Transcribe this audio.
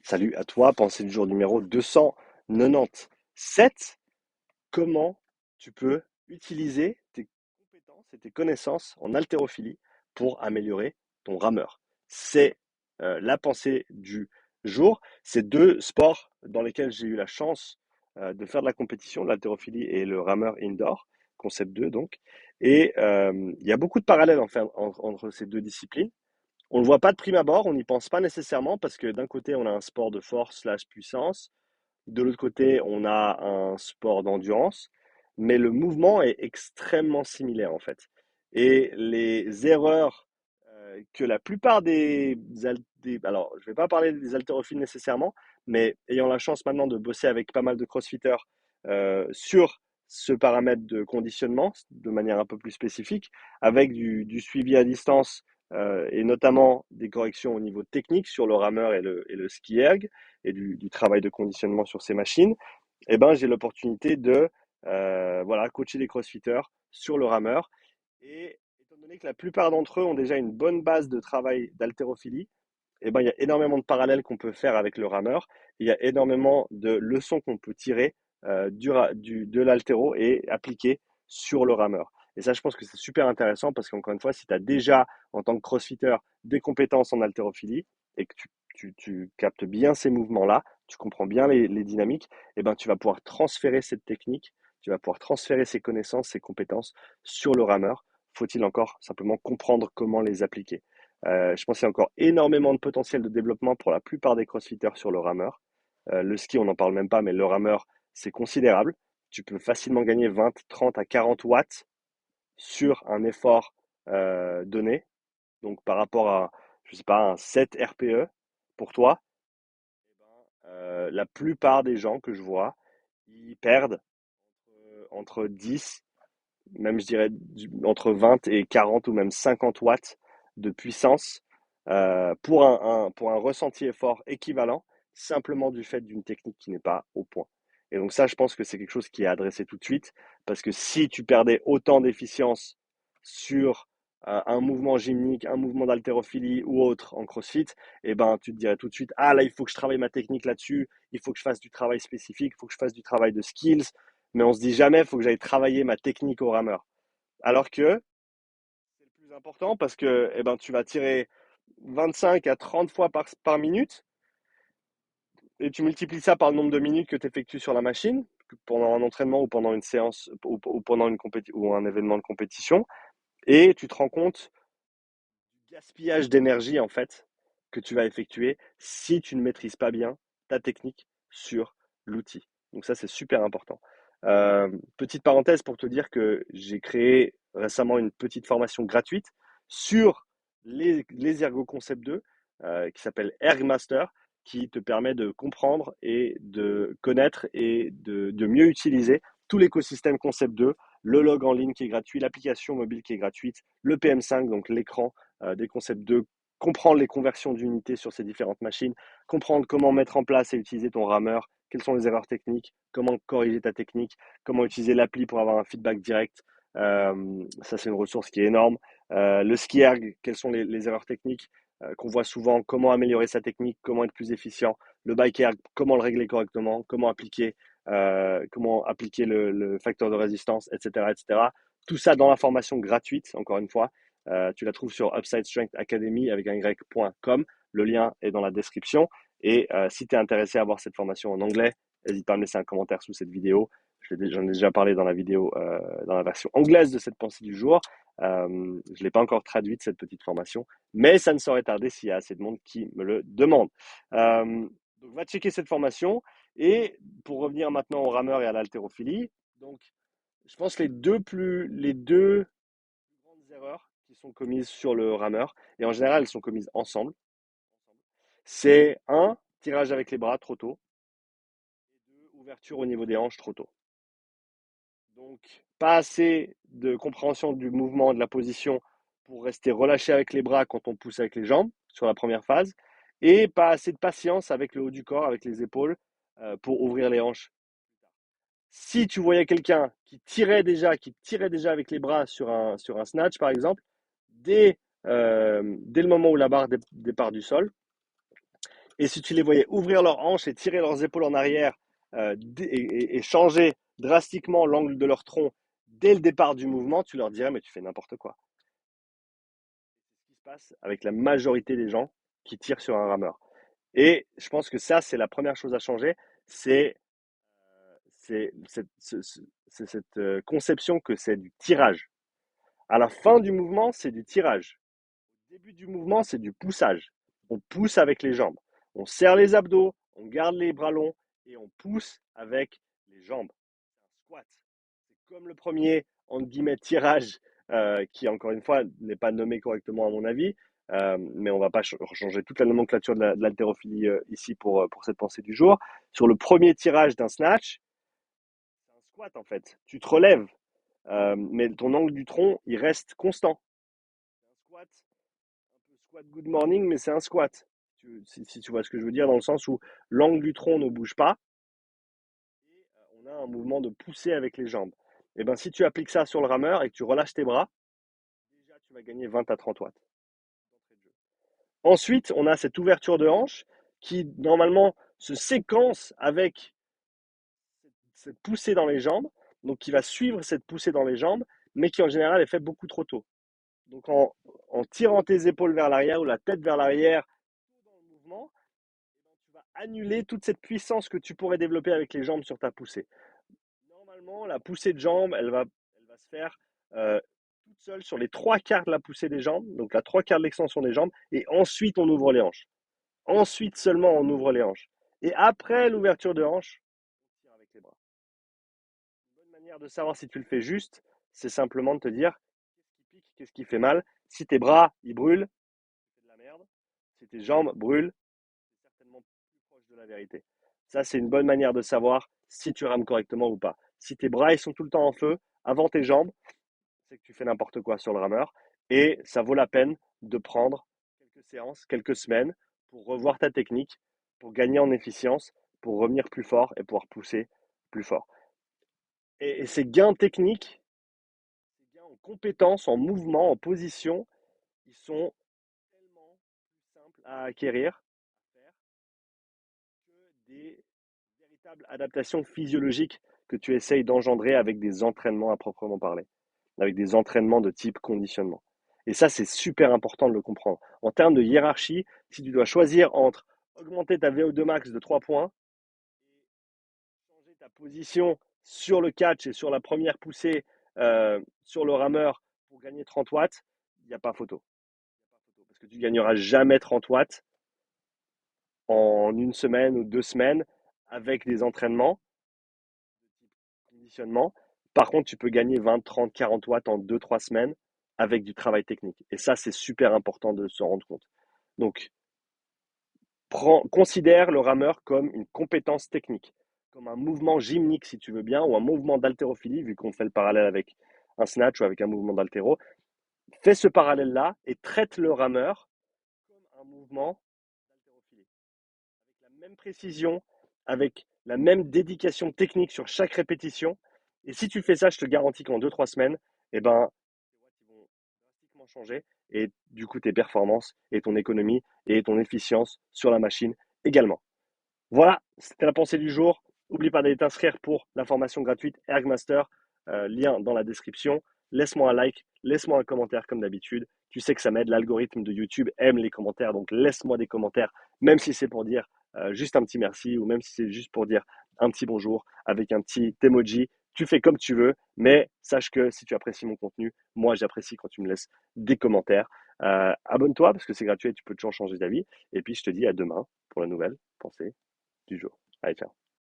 Salut à toi, pensée du jour numéro 297. Comment tu peux utiliser tes compétences et tes connaissances en haltérophilie pour améliorer ton rameur? C'est la pensée du jour. C'est deux sports dans lesquels j'ai eu la chance de faire de la compétition, l'haltérophilie et le rameur indoor, concept 2 donc. Et il y a beaucoup de parallèles entre ces deux disciplines. On ne le voit pas de prime abord, on n'y pense pas nécessairement parce que d'un côté, on a un sport de force slash puissance, de l'autre côté, on a un sport d'endurance, mais le mouvement est extrêmement similaire en fait. Et les erreurs que la plupart alors je ne vais pas parler des haltérophiles nécessairement, mais ayant la chance maintenant de bosser avec pas mal de crossfitters sur ce paramètre de conditionnement de manière un peu plus spécifique, avec du suivi à distance et notamment des corrections au niveau technique sur le rameur et le ski erg et du travail de conditionnement sur ces machines, eh ben, j'ai l'opportunité de voilà, coacher des crossfitters sur le rameur. Et étant donné que la plupart d'entre eux ont déjà une bonne base de travail d'haltérophilie, eh ben, il y a énormément de parallèles qu'on peut faire avec le rameur. Il y a énormément de leçons qu'on peut tirer de l'haltéro et appliquer sur le rameur. Et ça, je pense que c'est super intéressant parce qu'encore une fois, si tu as déjà, en tant que crossfitter, des compétences en haltérophilie et que tu captes bien ces mouvements-là, tu comprends bien les dynamiques, eh ben, tu vas pouvoir transférer cette technique, tu vas pouvoir transférer ces connaissances, ces compétences sur le rameur. Faut-il encore simplement comprendre comment les appliquer? Je pense qu'il y a encore énormément de potentiel de développement pour la plupart des crossfitters sur le rameur. Le ski, on n'en parle même pas, mais le rameur, c'est considérable. Tu peux facilement gagner 20, 30 à 40 watts sur un effort donné. Donc par rapport à, je sais pas, un 7 RPE pour toi, la plupart des gens que je vois, ils perdent entre 10, même je dirais entre 20 et 40 ou même 50 watts de puissance pour un ressenti effort équivalent, simplement du fait d'une technique qui n'est pas au point. Et donc ça, je pense que c'est quelque chose qui est adressé tout de suite, parce que si tu perdais autant d'efficience sur un mouvement gymnique, un mouvement d'haltérophilie ou autre en CrossFit, eh ben, tu te dirais tout de suite, ah là, il faut que je travaille ma technique là-dessus, il faut que je fasse du travail spécifique, il faut que je fasse du travail de skills, mais on se dit jamais, il faut que j'aille travailler ma technique au rameur. Alors que c'est le plus important parce que eh ben, tu vas tirer 25 à 30 fois par minute et tu multiplies ça par le nombre de minutes que tu effectues sur la machine pendant un entraînement ou pendant une séance ou pendant ou un événement de compétition et tu te rends compte du gaspillage d'énergie en fait que tu vas effectuer si tu ne maîtrises pas bien ta technique sur l'outil. Donc ça, c'est super important. Petite parenthèse pour te dire que j'ai créé récemment une petite formation gratuite sur les Ergo Concept 2 qui s'appelle Ergmaster, qui te permet de comprendre et de connaître et de mieux utiliser tout l'écosystème Concept 2, le log en ligne qui est gratuit, l'application mobile qui est gratuite, le PM5, donc l'écran des concepts 2, comprendre les conversions d'unités sur ces différentes machines, comprendre comment mettre en place et utiliser ton rameur, quelles sont les erreurs techniques, comment corriger ta technique, comment utiliser l'appli pour avoir un feedback direct. Ça, c'est une ressource qui est énorme. Le ski erg, quelles sont les erreurs techniques qu'on voit souvent, comment améliorer sa technique, comment être plus efficient. Le bike erg, comment le régler correctement, comment appliquer le facteur de résistance, etc., etc. Tout ça dans la formation gratuite, encore une fois. Tu la trouves sur Upside Strength Academy avec un y.com. Le lien est dans la description. Et si tu es intéressé à avoir cette formation en anglais, n'hésite pas à me laisser un commentaire sous cette vidéo. J'en ai déjà parlé dans la vidéo, dans la version anglaise de cette pensée du jour. Je ne l'ai pas encore traduite, cette petite formation, mais ça ne saurait tarder s'il y a assez de monde qui me le demande. Donc, va checker cette formation. Et pour revenir maintenant au rameur et à l'haltérophilie, donc, je pense que les deux grandes erreurs qui sont commises sur le rameur, et en général, elles sont commises ensemble, c'est un, tirage avec les bras trop tôt, et deux, ouverture au niveau des hanches trop tôt. Donc, pas assez de compréhension du mouvement et de la position pour rester relâché avec les bras quand on pousse avec les jambes sur la première phase, et pas assez de patience avec le haut du corps, avec les épaules, pour ouvrir les hanches. Si tu voyais quelqu'un qui tirait déjà avec les bras sur un snatch, par exemple, dès le moment où la barre départ du sol, Et si tu les voyais ouvrir leurs hanches et tirer leurs épaules en arrière et changer drastiquement l'angle de leur tronc dès le départ du mouvement, tu leur dirais, mais tu fais n'importe quoi. C'est ce qui se passe avec la majorité des gens qui tirent sur un rameur. Et je pense que ça, c'est la première chose à changer, c'est cette conception que c'est du tirage. À la fin du mouvement, c'est du tirage. Au début du mouvement, c'est du poussage. On pousse avec les jambes. On serre les abdos, on garde les bras longs et on pousse avec les jambes. C'est un squat. C'est comme le premier, entre guillemets, tirage, qui, encore une fois, n'est pas nommé correctement à mon avis. Mais on ne va pas changer toute la nomenclature de l'haltérophilie ici pour cette pensée du jour. Sur le premier tirage d'un snatch, c'est un squat en fait. Tu te relèves, mais ton angle du tronc, il reste constant. C'est un squat, un peu squat good morning, mais c'est un squat. Si tu vois ce que je veux dire, dans le sens où l'angle du tronc ne bouge pas et on a un mouvement de poussée avec les jambes. Et ben si tu appliques ça sur le rameur et que tu relâches tes bras, déjà tu vas gagner 20 à 30 watts. Ensuite, on a cette ouverture de hanche qui normalement se séquence avec cette poussée dans les jambes, donc qui va suivre cette poussée dans les jambes, mais qui en général est faite beaucoup trop tôt. Donc en tirant tes épaules vers l'arrière ou la tête vers l'arrière dans le mouvement, tu vas annuler toute cette puissance que tu pourrais développer avec les jambes sur ta poussée. Normalement, la poussée de jambes, elle va se faire toute seule sur les trois quarts de la poussée des jambes, donc la trois quarts de l'extension des jambes, et ensuite on ouvre les hanches. Ensuite seulement on ouvre les hanches. Et après l'ouverture de hanches, on tire avec les bras. Une bonne manière de savoir si tu le fais juste, c'est simplement de te dire qu'est-ce qui pique, qu'est-ce qui fait mal. Si tes bras ils brûlent, c'est de la merde. Si tes jambes brûlent, c'est certainement plus proche de la vérité. Ça, c'est une bonne manière de savoir si tu rames correctement ou pas. Si tes bras ils sont tout le temps en feu, avant tes jambes, c'est que tu fais n'importe quoi sur le rameur. Et ça vaut la peine de prendre quelques séances, quelques semaines pour revoir ta technique, pour gagner en efficience, pour revenir plus fort et pouvoir pousser plus fort. Et ces gains techniques, ces gains en compétences, en mouvement, en position, ils sont tellement plus simples à acquérir, à faire, que des véritables adaptations physiologiques que tu essayes d'engendrer avec des entraînements à proprement parler, avec des entraînements de type conditionnement. Et ça, c'est super important de le comprendre. En termes de hiérarchie, si tu dois choisir entre augmenter ta VO2 max de 3 points et changer ta position sur le catch et sur la première poussée sur le rameur pour gagner 30 watts, il n'y a pas photo. Parce que tu ne gagneras jamais 30 watts en une semaine ou 2 semaines avec des entraînements de conditionnement. Par contre, tu peux gagner 20, 30, 40 watts en 2, 3 semaines avec du travail technique. Et ça, c'est super important de se rendre compte. Donc, considère le rameur comme une compétence technique, comme un mouvement gymnique, si tu veux bien, ou un mouvement d'haltérophilie, vu qu'on fait le parallèle avec un snatch ou avec un mouvement d'haltéro. Fais ce parallèle-là et traite le rameur comme un mouvement d'haltérophilie. Avec la même précision, avec la même dédication technique sur chaque répétition. Et si tu fais ça, je te garantis qu'en 2, 3 semaines, eh ben, ils vont drastiquement changer. Et du coup, tes performances et ton économie et ton efficience sur la machine également. Voilà, c'était la pensée du jour. N'oublie pas d'aller t'inscrire pour la formation gratuite Ergmaster, lien dans la description. Laisse-moi un like, laisse-moi un commentaire comme d'habitude. Tu sais que ça m'aide, l'algorithme de YouTube aime les commentaires, donc laisse-moi des commentaires, même si c'est pour dire juste un petit merci ou même si c'est juste pour dire un petit bonjour avec un petit emoji. Tu fais comme tu veux, mais sache que si tu apprécies mon contenu, moi j'apprécie quand tu me laisses des commentaires. Abonne-toi parce que c'est gratuit et tu peux toujours changer d'avis. Et puis je te dis à demain pour la nouvelle pensée du jour. Allez, ciao.